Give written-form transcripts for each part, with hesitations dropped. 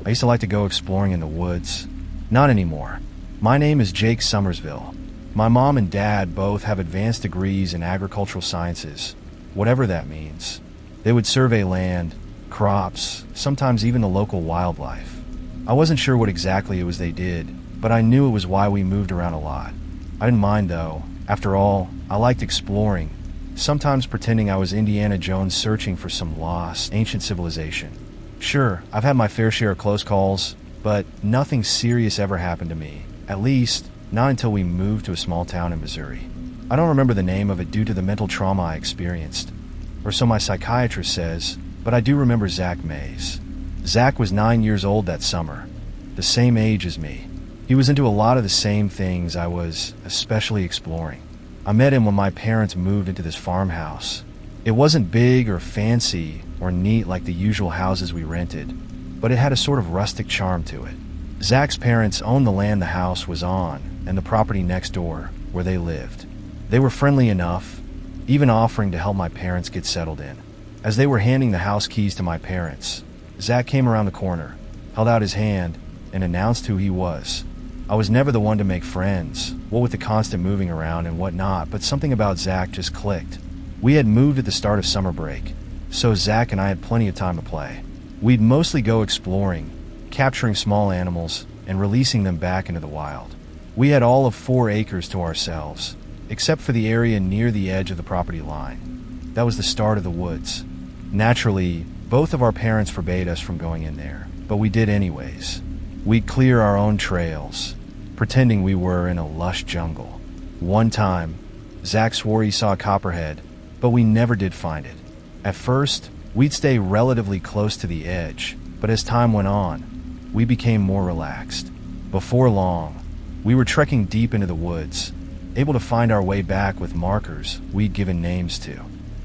I used to like to go exploring in the woods. Not anymore. My name is Jake Somersville. My mom and dad both have advanced degrees in agricultural sciences, whatever that means. They would survey land, crops, sometimes even the local wildlife. I wasn't sure what exactly it was they did, but I knew it was why we moved around a lot. I didn't mind though. After all, I liked exploring, sometimes pretending I was Indiana Jones searching for some lost, ancient civilization. Sure, I've had my fair share of close calls, but nothing serious ever happened to me. At least, not until we moved to a small town in Missouri. I don't remember the name of it due to the mental trauma I experienced, or so my psychiatrist says, but I do remember Zach Mays. Zach was 9 years old that summer, the same age as me. He was into a lot of the same things I was, especially exploring. I met him when my parents moved into this farmhouse. It wasn't big or fancy or neat like the usual houses we rented, but it had a sort of rustic charm to it. Zach's parents owned the land the house was on and the property next door where they lived. They were friendly enough, even offering to help my parents get settled in. As they were handing the house keys to my parents, Zach came around the corner, held out his hand, and announced who he was. I was never the one to make friends, what with the constant moving around and whatnot, but something about Zach just clicked. We had moved at the start of summer break, so Zach and I had plenty of time to play. We'd mostly go exploring, capturing small animals, and releasing them back into the wild. We had all of 4 acres to ourselves, except for the area near the edge of the property line. That was the start of the woods. Naturally, both of our parents forbade us from going in there, but we did anyways. We'd clear our own trails, pretending we were in a lush jungle. One time, Zach swore he saw a copperhead, but we never did find it. At first, we'd stay relatively close to the edge, but as time went on, we became more relaxed. Before long, we were trekking deep into the woods, able to find our way back with markers we'd given names to.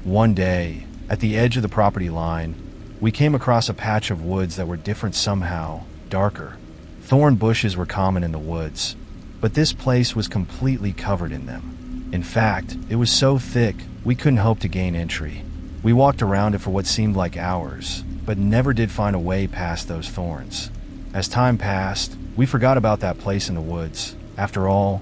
One day, at the edge of the property line, we came across a patch of woods that were different somehow, darker. Thorn bushes were common in the woods, but this place was completely covered in them. In fact, it was so thick, we couldn't hope to gain entry. We walked around it for what seemed like hours, but never did find a way past those thorns. As time passed, we forgot about that place in the woods. After all,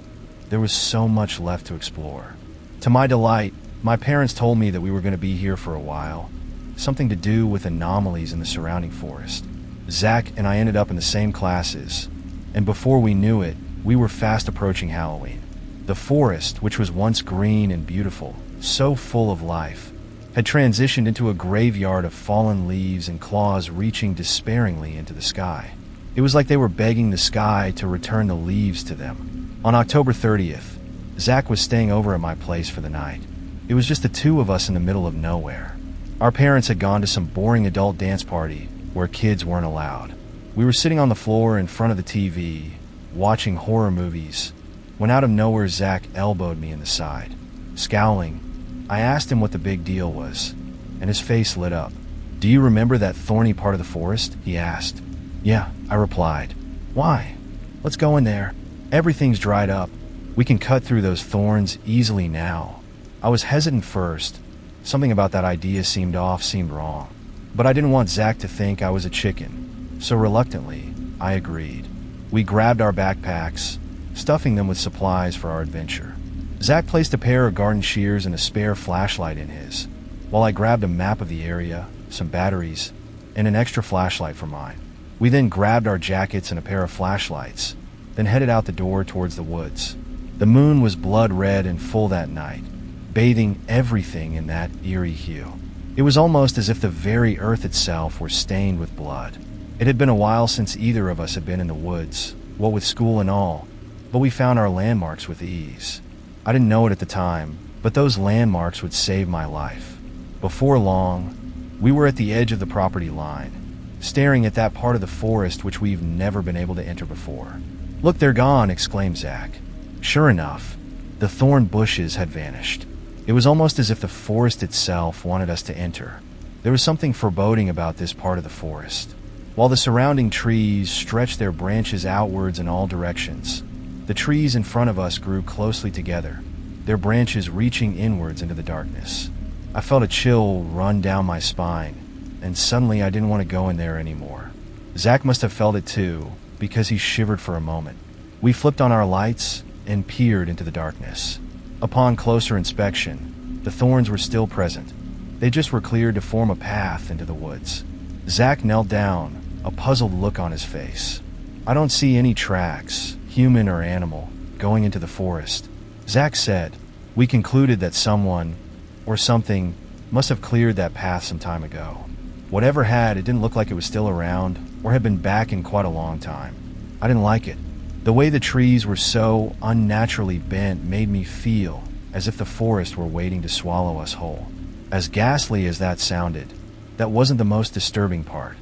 there was so much left to explore. To my delight, my parents told me that we were going to be here for a while, something to do with anomalies in the surrounding forest. Zach and I ended up in the same classes, and before we knew it, we were fast approaching Halloween. The forest, which was once green and beautiful, so full of life, had transitioned into a graveyard of fallen leaves and claws reaching despairingly into the sky. It was like they were begging the sky to return the leaves to them. On October 30th, Zach was staying over at my place for the night. It was just the 2 of us in the middle of nowhere. Our parents had gone to some boring adult dance party where kids weren't allowed. We were sitting on the floor in front of the TV, watching horror movies, when out of nowhere Zach elbowed me in the side. Scowling, I asked him what the big deal was, and his face lit up. "Do you remember that thorny part of the forest?" he asked. "Yeah," I replied. "Why? Let's go in there. Everything's dried up. We can cut through those thorns easily now." I was hesitant first. Something about that idea seemed wrong. But I didn't want Zach to think I was a chicken, so reluctantly, I agreed. We grabbed our backpacks, stuffing them with supplies for our adventure. Zach placed a pair of garden shears and a spare flashlight in his, while I grabbed a map of the area, some batteries, and an extra flashlight for mine. We then grabbed our jackets and a pair of flashlights, then headed out the door towards the woods. The moon was blood red and full that night, bathing everything in that eerie hue. It was almost as if the very earth itself were stained with blood. It had been a while since either of us had been in the woods, what with school and all, but we found our landmarks with ease. I didn't know it at the time, but those landmarks would save my life. Before long, we were at the edge of the property line, staring at that part of the forest which we've never been able to enter before. "Look, they're gone," exclaimed Zach. Sure enough, the thorn bushes had vanished. It was almost as if the forest itself wanted us to enter. There was something foreboding about this part of the forest. While the surrounding trees stretched their branches outwards in all directions, the trees in front of us grew closely together, their branches reaching inwards into the darkness. I felt a chill run down my spine, and suddenly I didn't want to go in there anymore. Zach must have felt it too, because he shivered for a moment. We flipped on our lights and peered into the darkness. Upon closer inspection, the thorns were still present. They just were cleared to form a path into the woods. Zach knelt down, a puzzled look on his face. "I don't see any tracks, human or animal, going into the forest," Zach said. "We concluded that someone, or something, must have cleared that path some time ago. Whatever had, it didn't look like it was still around, or had been back in quite a long time." I didn't like it. The way the trees were so unnaturally bent made me feel as if the forest were waiting to swallow us whole. As ghastly as that sounded, that wasn't the most disturbing part.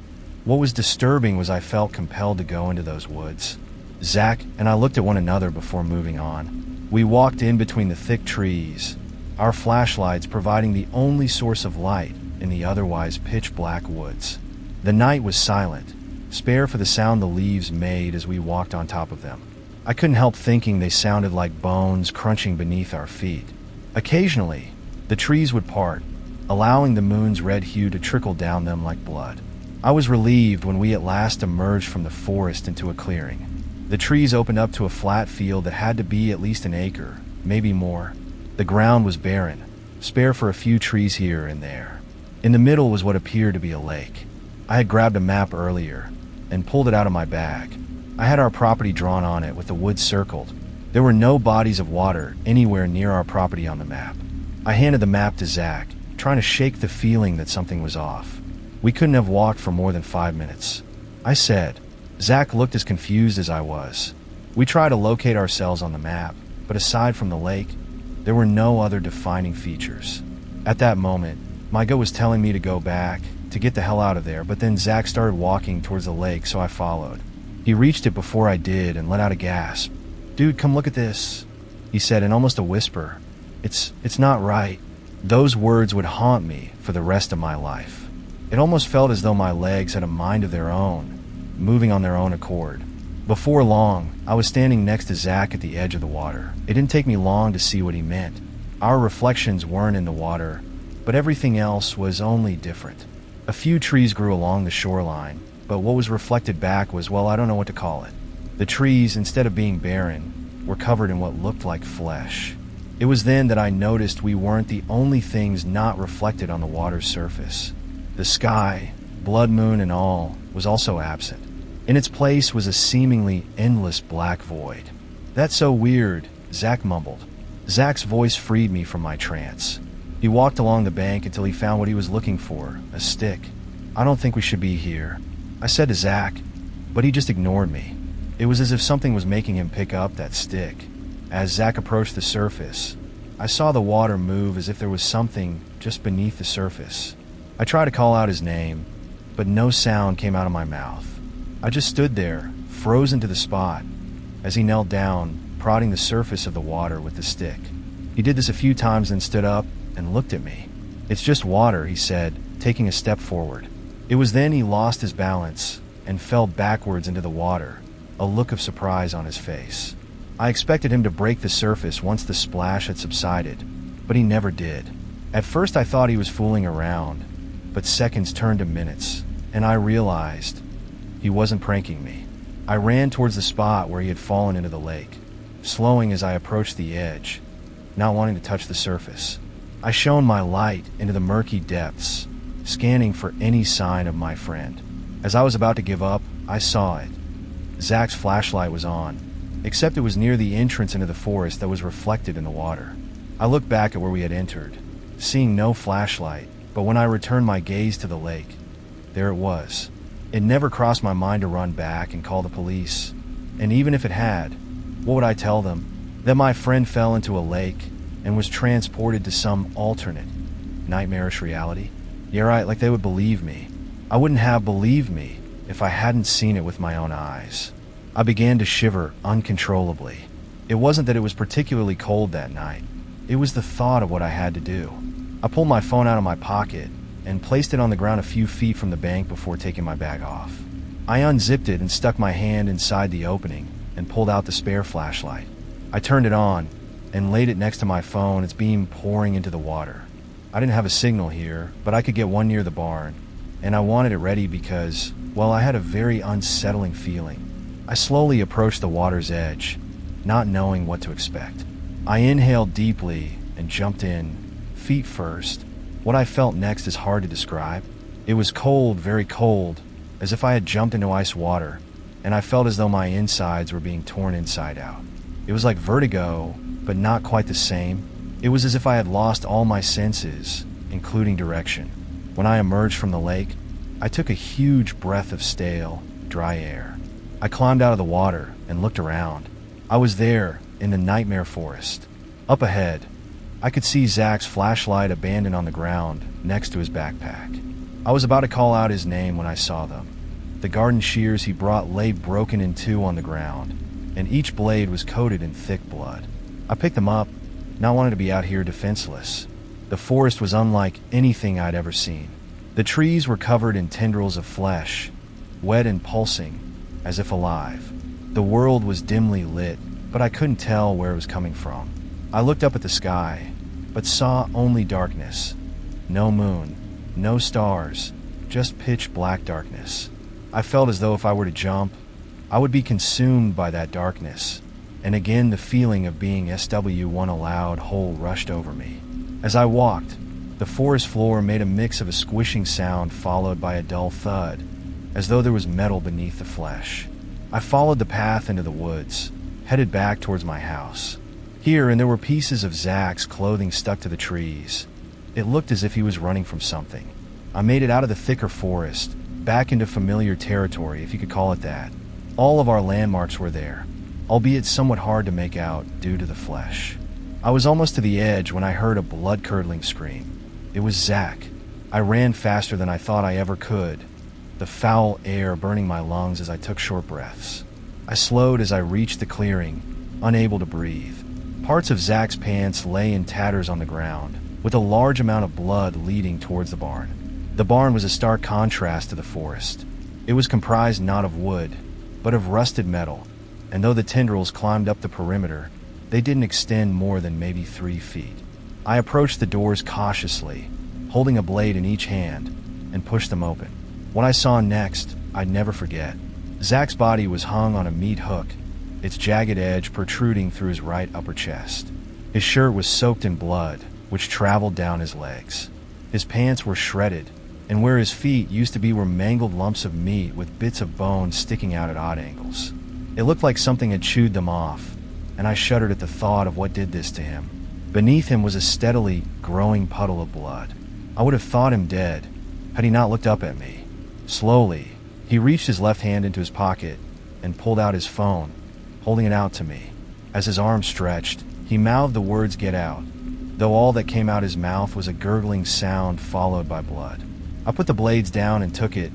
What was disturbing was I felt compelled to go into those woods. Zach and I looked at one another before moving on. We walked in between the thick trees, our flashlights providing the only source of light in the otherwise pitch-black woods. The night was silent, spare for the sound the leaves made as we walked on top of them. I couldn't help thinking they sounded like bones crunching beneath our feet. Occasionally, the trees would part, allowing the moon's red hue to trickle down them like blood. I was relieved when we at last emerged from the forest into a clearing. The trees opened up to a flat field that had to be at least an acre, maybe more. The ground was barren, spare for a few trees here and there. In the middle was what appeared to be a lake. I had grabbed a map earlier and pulled it out of my bag. I had our property drawn on it with the woods circled. There were no bodies of water anywhere near our property on the map. I handed the map to Zach, trying to shake the feeling that something was off. We couldn't have walked for more than 5 minutes. I said. Zach looked as confused as I was. We tried to locate ourselves on the map, but aside from the lake, there were no other defining features. At that moment, my gut was telling me to go back, to get the hell out of there, but then Zach started walking towards the lake, so I followed. He reached it before I did and let out a gasp. "Dude, come look at this," he said in almost a whisper. It's not right." Those words would haunt me for the rest of my life. It almost felt as though my legs had a mind of their own, moving on their own accord. Before long, I was standing next to Zach at the edge of the water. It didn't take me long to see what he meant. Our reflections weren't in the water, but everything else was only different. A few trees grew along the shoreline, but what was reflected back was, well, I don't know what to call it. The trees, instead of being barren, were covered in what looked like flesh. It was then that I noticed we weren't the only things not reflected on the water's surface. The sky, blood moon and all, was also absent. In its place was a seemingly endless black void. "That's so weird," Zach mumbled. Zach's voice freed me from my trance. He walked along the bank until he found what he was looking for, a stick. "I don't think we should be here," I said to Zach, but he just ignored me. It was as if something was making him pick up that stick. As Zach approached the surface, I saw the water move as if there was something just beneath the surface. I tried to call out his name, but no sound came out of my mouth. I just stood there, frozen to the spot, as he knelt down, prodding the surface of the water with the stick. He did this a few times, then stood up and looked at me. "It's just water," he said, taking a step forward. It was then he lost his balance and fell backwards into the water, a look of surprise on his face. I expected him to break the surface once the splash had subsided, but he never did. At first I thought he was fooling around, but seconds turned to minutes, and I realized he wasn't pranking me. I ran towards the spot where he had fallen into the lake, slowing as I approached the edge, not wanting to touch the surface. I shone my light into the murky depths, scanning for any sign of my friend. As I was about to give up, I saw it. Zach's flashlight was on, except it was near the entrance into the forest that was reflected in the water. I looked back at where we had entered, seeing no flashlight, but when I returned my gaze to the lake, there it was. It never crossed my mind to run back and call the police. And even if it had, what would I tell them? That my friend fell into a lake and was transported to some alternate, nightmarish reality? Yeah, right, like they would believe me. I wouldn't have believed me if I hadn't seen it with my own eyes. I began to shiver uncontrollably. It wasn't that it was particularly cold that night. It was the thought of what I had to do. I pulled my phone out of my pocket and placed it on the ground a few feet from the bank before taking my bag off. I unzipped it and stuck my hand inside the opening and pulled out the spare flashlight. I turned it on and laid it next to my phone, its beam pouring into the water. I didn't have a signal here, but I could get one near the barn, and I wanted it ready because, well, I had a very unsettling feeling. I slowly approached the water's edge, not knowing what to expect. I inhaled deeply and jumped in, feet first. What I felt next is hard to describe. It was cold, very cold, as if I had jumped into ice water, and I felt as though my insides were being torn inside out. It was like vertigo, but not quite the same. It was as if I had lost all my senses, including direction. When I emerged from the lake, I took a huge breath of stale, dry air. I climbed out of the water and looked around. I was there, in the nightmare forest. Up ahead, I could see Zach's flashlight abandoned on the ground next to his backpack. I was about to call out his name when I saw them. The garden shears he brought lay broken in two on the ground, and each blade was coated in thick blood. I picked them up, not wanting to be out here defenseless. The forest was unlike anything I'd ever seen. The trees were covered in tendrils of flesh, wet and pulsing, as if alive. The world was dimly lit, but I couldn't tell where it was coming from. I looked up at the sky, but saw only darkness. No moon, no stars, just pitch black darkness. I felt as though if I were to jump, I would be consumed by that darkness. And again, the feeling of being SW1 allowed whole rushed over me. As I walked, the forest floor made a mix of a squishing sound followed by a dull thud, as though there was metal beneath the flesh. I followed the path into the woods, headed back towards my house. Here, and there were pieces of Zach's clothing stuck to the trees. It looked as if he was running from something. I made it out of the thicker forest, back into familiar territory, if you could call it that. All of our landmarks were there, albeit somewhat hard to make out due to the flesh. I was almost to the edge when I heard a blood-curdling scream. It was Zach. I ran faster than I thought I ever could, the foul air burning my lungs as I took short breaths. I slowed as I reached the clearing, unable to breathe. Parts of Zach's pants lay in tatters on the ground, with a large amount of blood leading towards the barn. The barn was a stark contrast to the forest. It was comprised not of wood, but of rusted metal, and though the tendrils climbed up the perimeter, they didn't extend more than maybe 3 feet. I approached the doors cautiously, holding a blade in each hand, and pushed them open. What I saw next, I'd never forget. Zach's body was hung on a meat hook, its jagged edge protruding through his right upper chest. His shirt was soaked in blood, which traveled down his legs. His pants were shredded, and where his feet used to be were mangled lumps of meat with bits of bone sticking out at odd angles. It looked like something had chewed them off, and I shuddered at the thought of what did this to him. Beneath him was a steadily growing puddle of blood. I would have thought him dead, had he not looked up at me. Slowly, he reached his left hand into his pocket and pulled out his phone, holding it out to me. As his arm stretched, he mouthed the words "get out," though all that came out his mouth was a gurgling sound followed by blood. I put the blades down and took it,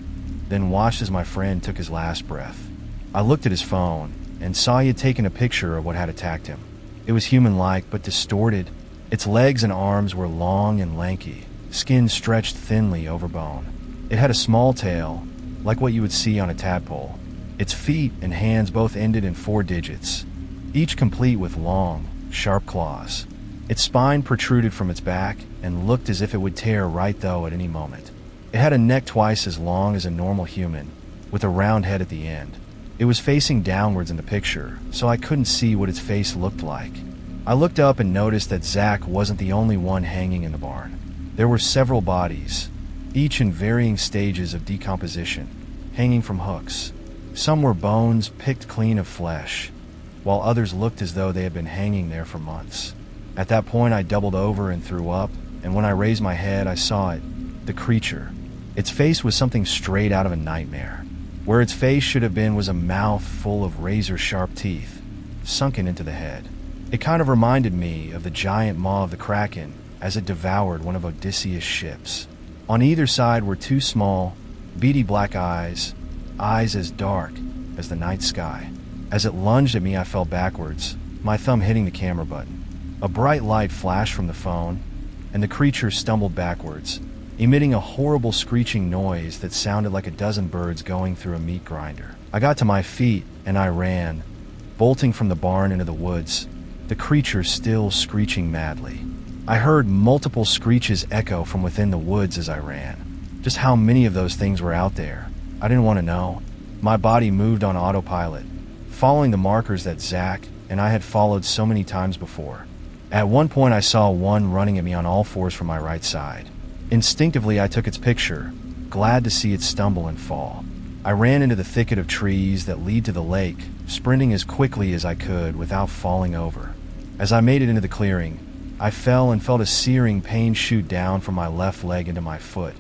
then watched as my friend took his last breath. I looked at his phone and saw he had taken a picture of what had attacked him. It was human-like but distorted. Its legs and arms were long and lanky, skin stretched thinly over bone. It had a small tail, like what you would see on a tadpole. Its feet and hands both ended in 4 digits, each complete with long, sharp claws. Its spine protruded from its back and looked as if it would tear right though at any moment. It had a neck twice as long as a normal human, with a round head at the end. It was facing downwards in the picture, so I couldn't see what its face looked like. I looked up and noticed that Zach wasn't the only one hanging in the barn. There were several bodies, each in varying stages of decomposition, hanging from hooks. Some were bones picked clean of flesh, while others looked as though they had been hanging there for months. At that point, I doubled over and threw up, and when I raised my head, I saw it, the creature. Its face was something straight out of a nightmare. Where its face should have been was a mouth full of razor-sharp teeth, sunken into the head. It kind of reminded me of the giant maw of the Kraken as it devoured one of Odysseus' ships. On either side were 2 small, beady black eyes as dark as the night sky. As it lunged at me, I fell backwards, my thumb hitting the camera button. A bright light flashed from the phone, and the creature stumbled backwards, emitting a horrible screeching noise that sounded like a dozen birds going through a meat grinder. I got to my feet, and I ran, bolting from the barn into the woods, the creature still screeching madly. I heard multiple screeches echo from within the woods as I ran. Just how many of those things were out there? I didn't want to know. My body moved on autopilot, following the markers that Zach and I had followed so many times before. At one point I saw one running at me on all fours from my right side. Instinctively I took its picture, glad to see it stumble and fall. I ran into the thicket of trees that lead to the lake, sprinting as quickly as I could without falling over. As I made it into the clearing, I fell and felt a searing pain shoot down from my left leg into my foot.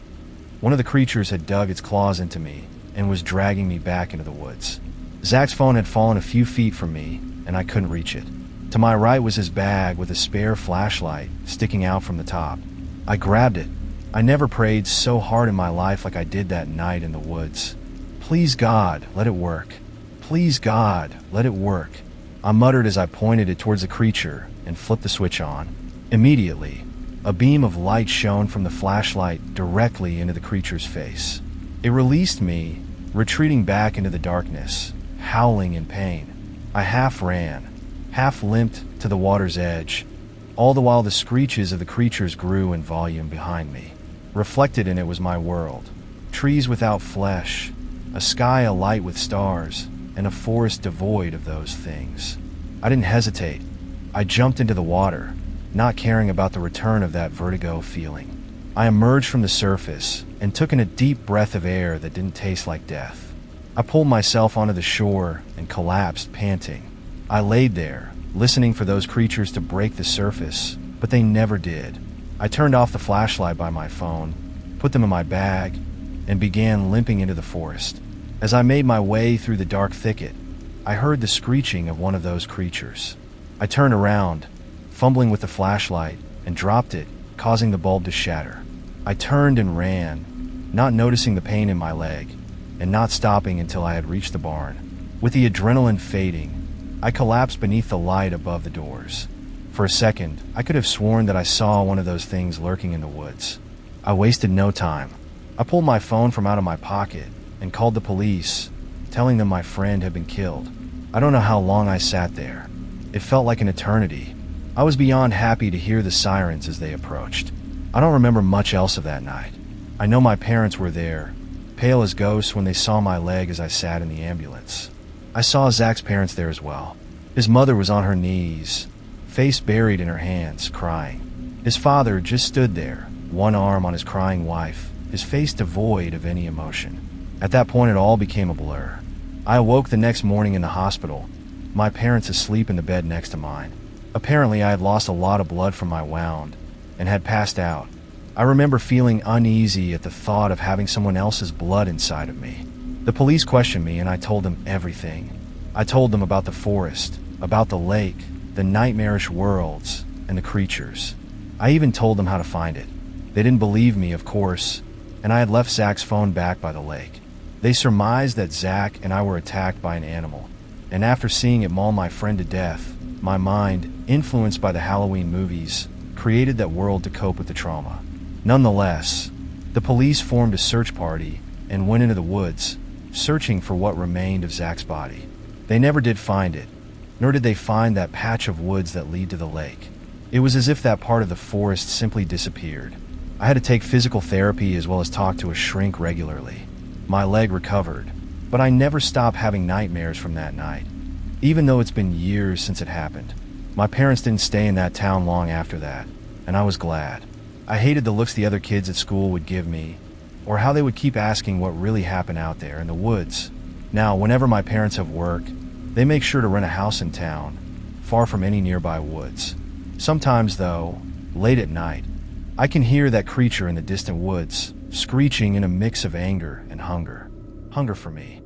One of the creatures had dug its claws into me and was dragging me back into the woods. Zach's phone had fallen a few feet from me, and I couldn't reach it. To my right was his bag with a spare flashlight sticking out from the top. I grabbed it. I never prayed so hard in my life like I did that night in the woods. Please God, let it work. Please God, let it work. I muttered as I pointed it towards the creature and flipped the switch on. Immediately, a beam of light shone from the flashlight directly into the creature's face. It released me, retreating back into the darkness, howling in pain. I half ran, half limped to the water's edge, all the while the screeches of the creatures grew in volume behind me. Reflected in it was my world. Trees without flesh, a sky alight with stars, and a forest devoid of those things. I didn't hesitate. I jumped into the water, not caring about the return of that vertigo feeling. I emerged from the surface and took in a deep breath of air that didn't taste like death. I pulled myself onto the shore and collapsed, panting. I laid there, listening for those creatures to break the surface, but they never did. I turned off the flashlight by my phone, put them in my bag, and began limping into the forest. As I made my way through the dark thicket, I heard the screeching of one of those creatures. I turned around, fumbling with the flashlight, and dropped it, causing the bulb to shatter. I turned and ran, not noticing the pain in my leg, and not stopping until I had reached the barn. With the adrenaline fading, I collapsed beneath the light above the doors. For a second, I could have sworn that I saw one of those things lurking in the woods. I wasted no time. I pulled my phone from out of my pocket and called the police, telling them my friend had been killed. I don't know how long I sat there. It felt like an eternity. I was beyond happy to hear the sirens as they approached. I don't remember much else of that night. I know my parents were there, pale as ghosts when they saw my leg as I sat in the ambulance. I saw Zach's parents there as well. His mother was on her knees, face buried in her hands, crying. His father just stood there, one arm on his crying wife, his face devoid of any emotion. At that point, it all became a blur. I awoke the next morning in the hospital, my parents asleep in the bed next to mine. Apparently, I had lost a lot of blood from my wound and had passed out. I remember feeling uneasy at the thought of having someone else's blood inside of me. The police questioned me and I told them everything. I told them about the forest, about the lake, the nightmarish worlds, and the creatures. I even told them how to find it. They didn't believe me, of course, and I had left Zach's phone back by the lake. They surmised that Zach and I were attacked by an animal, and after seeing it maul my friend to death, my mind, influenced by the Halloween movies, created that world to cope with the trauma. Nonetheless, the police formed a search party and went into the woods, searching for what remained of Zach's body. They never did find it, nor did they find that patch of woods that lead to the lake. It was as if that part of the forest simply disappeared. I had to take physical therapy as well as talk to a shrink regularly. My leg recovered, but I never stopped having nightmares from that night, even though it's been years since it happened. My parents didn't stay in that town long after that, and I was glad. I hated the looks the other kids at school would give me, or how they would keep asking what really happened out there in the woods. Now, whenever my parents have work, they make sure to rent a house in town, far from any nearby woods. Sometimes, though, late at night, I can hear that creature in the distant woods, screeching in a mix of anger and hunger. Hunger for me.